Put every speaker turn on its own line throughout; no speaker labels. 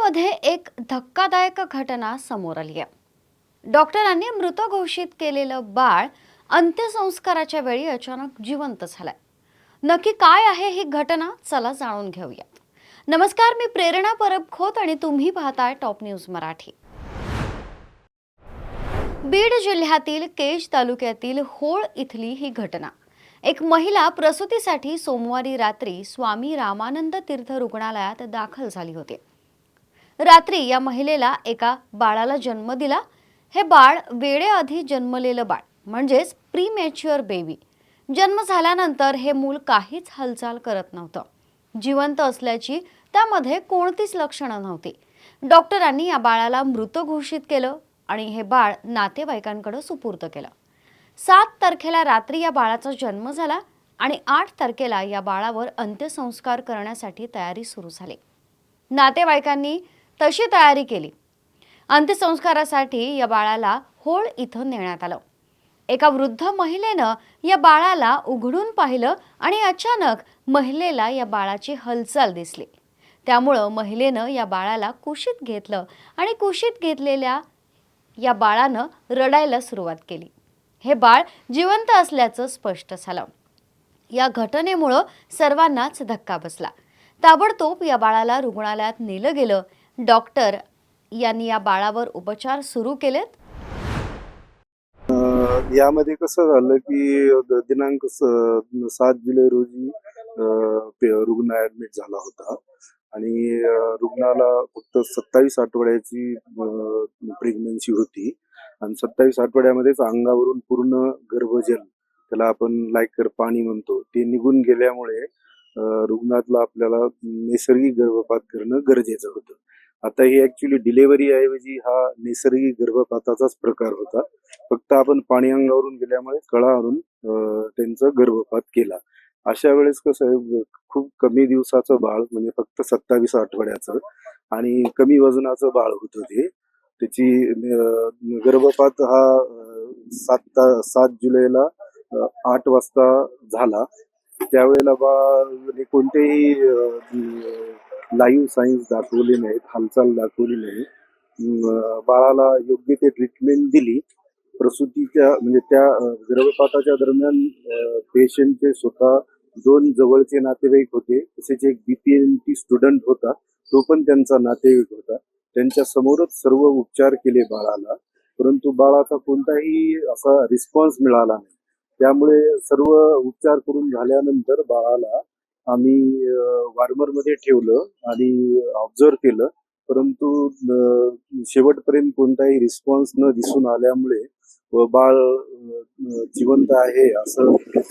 पुण्यामध्ये एक धक्कादायक घटना समोर आली आहे। डॉक्टरांनी मृत घोषित केलेलं बाळ अंत्यसंस्काराच्या वेळी अचानक जिवंत झालंय। नक्की काय आहे ही घटना, चला जाणून घेऊया। नमस्कार, मी प्रेरणा परब खोत आणि तुम्ही पाहताय टॉप न्यूज मराठी। बीड जिल्ह्यातील केज तालुक्यातील होळ इथली ही घटना। एक महिला प्रसूतीसाठी सोमवारी रात्री स्वामी रामानंद तीर्थ रुग्णालयात दाखल झाली होती। रात्री या महिलेला एका बाळाला जन्म दिला। हे बाळ वेळेआधी जन्मलेलं बाळ म्हणजेच प्रीमॅच्युअर बेबी। जन्म झाल्यानंतर हे मूल काहीच हालचाल करत नव्हतं। जिवंत असल्याची त्यामध्ये कोणतीच लक्षणं नव्हती। डॉक्टरांनी या बाळाला मृत घोषित केलं आणि हे बाळ नातेवाईकांकडे सुपूर्द केलं। 7 तारखेला रात्री या बाळाचा जन्म झाला आणि 8 तारखेला या बाळावर अंत्यसंस्कार करण्यासाठी तयारी सुरू झाली। नातेवाईकांनी तशी तयारी केली। अंत्यसंस्कारासाठी या बाळाला होळ इथं नेण्यात आलं। एका वृद्ध महिलेनं या बाळाला उघडून पाहिलं आणि अचानक महिलेला या बाळाची हालचाल दिसली। त्यामुळं महिलेनं या बाळाला कुशीत घेतलं आणि कुशीत घेतलेल्या या बाळानं रडायला सुरुवात केली। हे बाळ जिवंत असल्याचं स्पष्ट झालं। या घटनेमुळं सर्वांनाच धक्का बसला। ताबडतोब या बाळाला रुग्णालयात नेलं गेलं। डॉक्टर यांनी या बाळावर उपचार सुरू केलेत।
यामध्ये कसं झालं की दिनांक 7 जुलै रोजी रुग्ण ऍडमिट झाला होता आणि रुग्णाला फक्त 27 आठवड्याची प्रेग्नन्सी होती आणि 27 आठवड्यामध्येच अंगावरून पूर्ण गर्भजल, त्याला आपण लायकर पाणी म्हणतो, ते निघून गेल्यामुळे रुग्णातला आपल्याला नैसर्गिक गर्भपात करणं गरजेचं होतं। आता ही ऍक्च्युली डिलिव्हरी ऐवजी हा नैसर्गिक गर्भपाताचाच प्रकार होता। फक्त आपण पाणी अंगावरून गेल्यामुळे कळा आणून त्यांचा गर्भपात केला। अशा वेळेस कसं आहे, खूप कमी दिवसाचं बाळ म्हणजे फक्त 27 आठवड्याचं आणि कमी वजनाचं बाळ होतं ते। त्याची गर्भपात हा 7 जुलैला 8 वाजता झाला। त्यावेळेला बाळ कोणतेही लाईव्ह सायन्स दाखवले नाहीत, हालचाल दाखवली नाही। बाळाला योग्य ते ट्रीटमेंट दिली। प्रसूतीच्या म्हणजे त्या गर्भपाताच्या दरम्यान पेशंटचे स्वतः 2 जवळचे नातेवाईक होते, तसेच एक बीपीएमटी स्टुडंट होता, तो पण त्यांचा नातेवाईक होता। त्यांच्या समोरच सर्व उपचार केले बाळाला, परंतु बाळाचा कोणताही असा रिस्पॉन्स मिळाला नाही। त्यामुळे सर्व उपचार करून झाल्यानंतर बाळाला आम्ही वार्मरमध्ये ठेवलं आणि ऑब्झर्व केलं, परंतु शेवटपर्यंत कोणताही रिस्पॉन्स न दिसून आल्यामुळे बाळ जिवंत आहे असं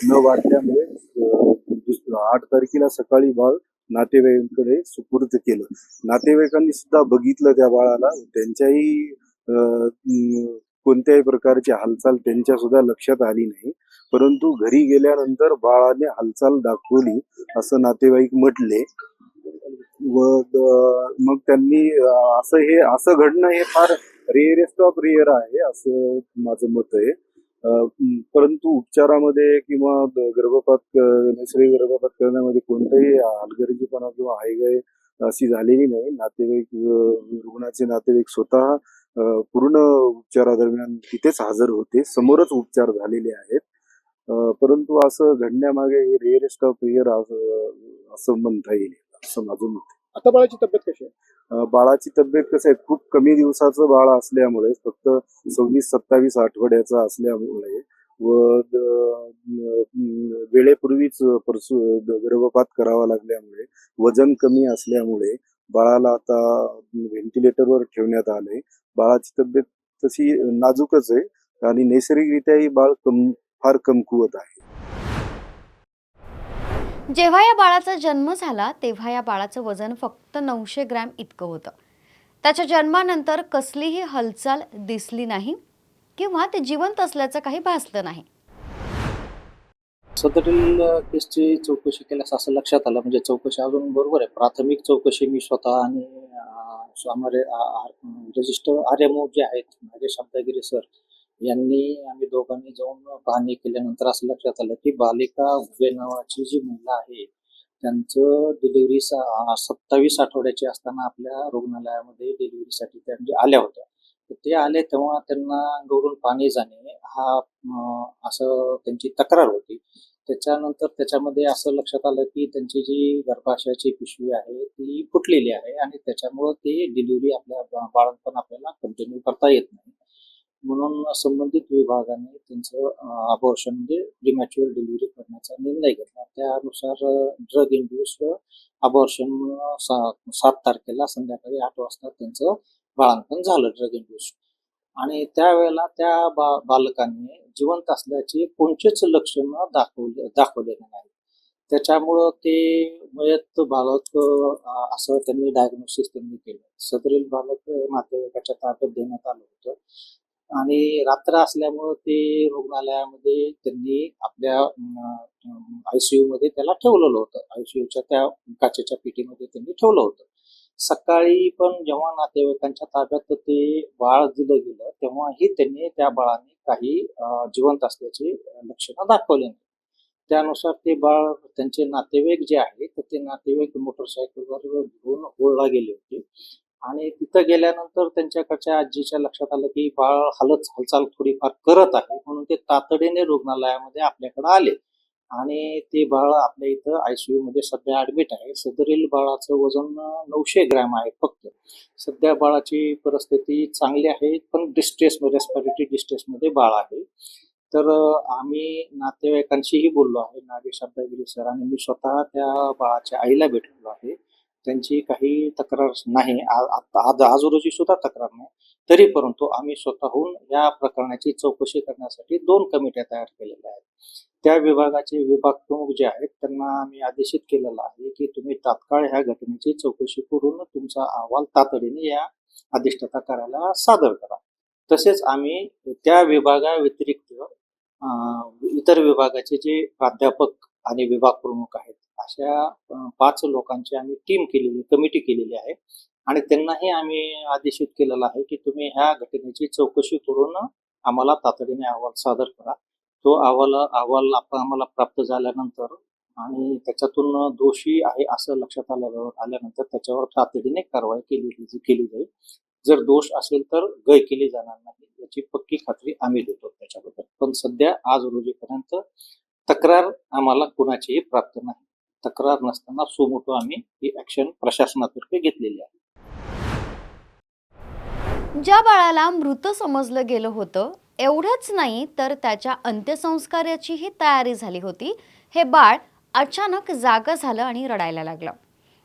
न वाटल्यामुळे 8 तारखेला सकाळी बाळ नातेवाईकांकडे सुपूर्द केलं। नातेवाईकांनी सुद्धा बघितलं त्या बाळाला, त्यांच्याही कोणत्याही प्रकारची हालचाल त्यांच्या सुद्धा लक्षात आली नाही, परंतु घरी गेल्यानंतर बाळाने हालचाल दाखवली असं नातेवाईक म्हटले व मग त्यांनी असं घडणं हे फार रेअरेस्ट ऑफ रेअर आहे असं माझं मत आहे। परंतु उपचारामध्ये किंवा नैसर्गिक गर्भपात करण्यामध्ये कोणताही हलगर्जीपणा किंवा हायगाय अशी झालेली नाही। रुग्णाचे नातेवाईक स्वतः पूर्ण उपचारादरम्यान तिथेच हजर होते, समोरच उपचार झालेले आहेत। परंतु असं घडण्यामागे हे रेअरेस्ट ऑफ रेअर असं म्हणता येईल, असं माझं मत आहे।
आता बाळाची तब्येत कशी आहे?
बाळाची तब्येत कसं आहे, खूप कमी दिवसाचं बाळ असल्यामुळे, फक्त 26-27 आठवड्याचा असल्यामुळे व वेळेपूर्वीच गर्भपात करावा लागल्यामुळे, वजन कमी असल्यामुळे बाळाला आता व्हेंटिलेटरवर ठेवण्यात आले। बाळाची तब्येत तशी नाजूकच आहे आणि नैसर्गिकरित्या ही बाळ फार कमकुवत आहे।
जेव्हा या बाळाचा जन्म झाला तेव्हा या बाळाचं वजन फक्त 900 ग्रॅम इतकं होतं। त्याच्या जन्मानंतर कसलीही हालचाल दिसली नाही किंवा ते जिवंत असल्याचं काही भासलं नाही।
सदरील केसची चौकशी केल्यास असं लक्षात आलं, म्हणजे चौकशी अजून बरोबर आहे, प्राथमिक चौकशी मी स्वतः आणि रजिस्टर आर्यमो जे आहेत नागेश शब्दगिरी सर यांनी आम्ही दोघांनी जाऊन पाहणी केल्यानंतर असं लक्षात आलं की बालिका उदय नावाची जी महिला आहे त्यांचं डिलिव्हरी 27 आठवड्याची असताना आपल्या रुग्णालयामध्ये डिलिव्हरीसाठी त्या म्हणजे आल्या होत्या. तर ते आले तेव्हा त्यांना अंगावरून पाणी जाणे हा असं त्यांची तक्रार होती. त्याच्यानंतर त्याच्यामध्ये असं लक्षात आलं की त्यांची जी गर्भाशयाची पिशवी आहे ती फुटलेली आहे आणि त्याच्यामुळं ते डिलिव्हरी आपल्या बाळंतपण आपल्याला कंटिन्यू करता येत नाही. म्हणून संबंधित विभागाने त्यांचं अबॉर्शन म्हणजे प्रीमॅच्युअर डिलिव्हरी करण्याचा निर्णय घेतला. त्यानुसार ड्रग इंड्यूस्ड अबॉर्शन 7 तारखेला संध्याकाळी 8 वाजता त्यांचं बाळंतपण झालं ड्रग इंड्यूस्ड. आणि त्यावेळेला त्या बालकाने जिवंत असल्याची कोणतेच लक्षणं दाखवलेली नाही. त्याच्यामुळं ते मयत बालक असं त्यांनी डायग्नोसिस केलं. सदरील बालक नातेवाईकाच्या ताब्यात देण्यात आलं होतं आणि रात्र असल्यामुळं ते रुग्णालयामध्ये त्यांनी आपल्या ICU मध्ये त्याला ठेवलेलं होतं. ICUच्या त्या काचेच्या पेटीमध्ये त्यांनी ठेवलं होतं. सकाळी पण जेव्हा नातेवाईकांच्या ताब्यात ते बाळ दिलं गेलं तेव्हाही त्यांनी त्या बाळाने काही जिवंत असल्याची लक्षणं दाखवली नाही. त्यानुसार ते बाळ त्यांचे नातेवाईक जे आहेत तर ते नातेवाईक मोटरसायकलवर घेऊन ओळला गेले होते आणि तिथं गेल्यानंतर त्यांच्याकडच्या आजीच्या लक्षात आलं की बाळ हालचाल थोडीफार करत आहे म्हणून ते तातडीने रुग्णालयामध्ये आपल्याकडे आले आणि ते बाळ आपल्या इथं ICU मध्ये सध्या ऍडमिट आहे. सदरील बाळाचं वजन 900 ग्रॅम आहे फक्त. सध्या बाळाची परिस्थिती चांगली आहे पण रेस्पिरेटरी डिस्ट्रेसमध्ये बाळ आहे. तर आम्ही नातेवाईकांशीही बोललो आहे. नागेश अब्दागिरी सर आणि मी स्वतः त्या बाळाच्या आईला भेटलो आहे. त्यांची काही तक्रार नाही, आज रोजी सुद्धा तक्रार नाही. तरी परंतु आम्ही स्वतःहून या प्रकरणाची चौकशी करण्यासाठी 2 कमिट्या तयार केलेल्या आहेत. त्या विभागाचे विभाग प्रमुख जे आहेत त्यांना आम्ही आदेशित केलेलं आहे की तुम्ही तात्काळ ह्या घटनेची चौकशी करून तुमचा अहवाल तातडीने या अधिष्ठाता कार्यालयाला सादर करा. तसेच आम्ही त्या विभागाव्यतिरिक्त इतर विभागाचे जे प्राध्यापक आणि विभाग प्रमुख आहेत अशा 5 लोकांची आम्ही कमिटी केलेली आहे आणि त्यांनाही आम्ही आदेशित केलेलं आहे की तुम्ही ह्या घटनेची चौकशी करून आम्हाला तातडीने अहवाल सादर करा. तो अहवाल आम्हाला प्राप्त झाल्यानंतर आणि त्याच्यातून दोषी आहे असं लक्षात आल्यानंतर त्याच्यावर तातडीने कारवाई केली जाईल. जर दोष असेल तर गय केली जाणार नाही याची पक्की खात्री आम्ही देतो त्याच्याबद्दल. पण सध्या आज रोजीपर्यंत तक्रार आम्हाला कुणाचीही प्राप्त नाही. तक्रार नसताना सुमोटो आम्ही ही ऍक्शन प्रशासनातर्फे घेतलेली आहे.
ज्या बाळाला मृत समजलं गेलं होतं एवढंच नाही तर त्याच्या अंत्यसंस्काराचीही तयारी झाली होती. हे बाळ अचानक जागं झालं आणि रडायला लागलं.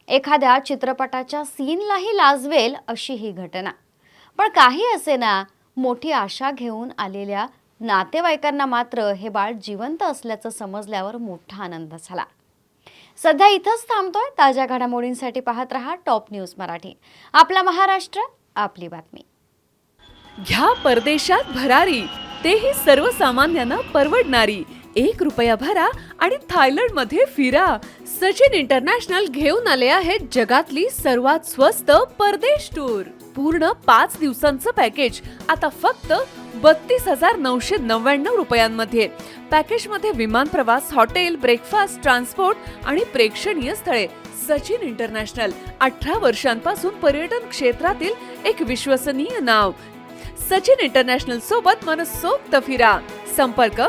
एखाद्या चित्रपटाच्या सीनलाही लाजवेल अशी ही घटना. पण काही असे ना, मोठी आशा घेऊन आलेल्या नातेवाईकांना मात्र हे बाळ जिवंत असल्याचं समजल्यावर मोठा आनंद झाला. सध्या इथंच थांबतोय. ताज्या घडामोडींसाठी पाहत रहा टॉप न्यूज मराठी. आपला महाराष्ट्र, आपली बातमी.
घ्या परदेशात भरारी, तेही सर्वसामान्यांना परवडणारी. 1 रुपया भरा आणि थायलंडमध्ये फिरा. सचिन इंटरनॅशनल घेऊन आले आहेत जगातली सर्वात स्वस्त परदेश टूर. पूर्ण 5 दिवसांचं पॅकेज आता फक्त 32,999 रुपयांमध्ये. पॅकेजमध्ये विमान प्रवास, हॉटेल, ब्रेकफास्ट, ट्रान्सपोर्ट आणि प्रेक्षणीय स्थळे. सचिन इंटरनॅशनल 18 वर्षांपासून पर्यटन क्षेत्रातील एक विश्वसनीय नाव. सचिन इंटरनॅशनल सोबत मनसोक्त फिरा. संपर्क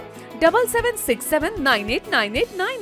7767989898.